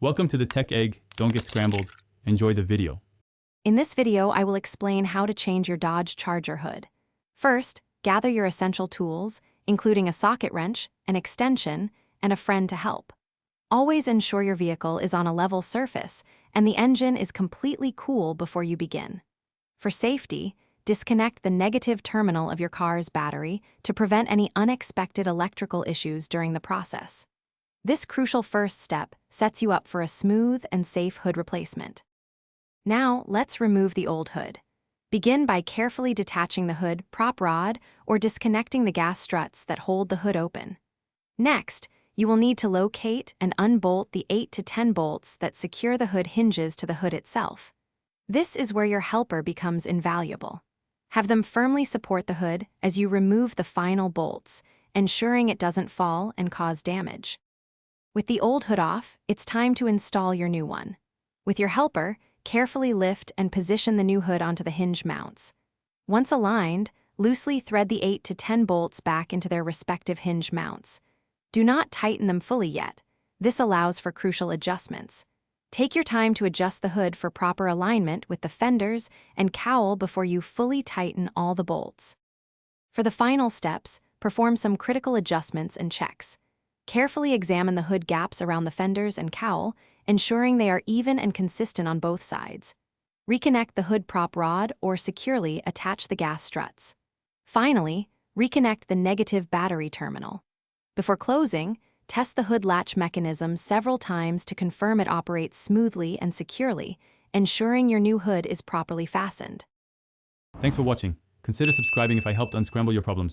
Welcome to the Tech Egg. Don't get scrambled. Enjoy the video. In this video, I will explain how to change your Dodge Charger hood. First, gather your essential tools, including a socket wrench, an extension, and a friend to help. Always ensure your vehicle is on a level surface and the engine is completely cool before you begin. For safety, disconnect the negative terminal of your car's battery to prevent any unexpected electrical issues during the process. This crucial first step sets you up for a smooth and safe hood replacement. Now, let's remove the old hood. Begin by carefully detaching the hood prop rod or disconnecting the gas struts that hold the hood open. Next, you will need to locate and unbolt the 8 to 10 bolts that secure the hood hinges to the hood itself. This is where your helper becomes invaluable. Have them firmly support the hood as you remove the final bolts, ensuring it doesn't fall and cause damage. With the old hood off, it's time to install your new one. With your helper, carefully lift and position the new hood onto the hinge mounts. Once aligned, loosely thread the 8 to 10 bolts back into their respective hinge mounts. Do not tighten them fully yet. This allows for crucial adjustments. Take your time to adjust the hood for proper alignment with the fenders and cowl before you fully tighten all the bolts. For the final steps, perform some critical adjustments and checks. Carefully examine the hood gaps around the fenders and cowl, ensuring they are even and consistent on both sides. Reconnect the hood prop rod or securely attach the gas struts. Finally, reconnect the negative battery terminal. Before closing, test the hood latch mechanism several times to confirm it operates smoothly and securely, ensuring your new hood is properly fastened. Thanks for watching. Consider subscribing if I helped unscramble your problems.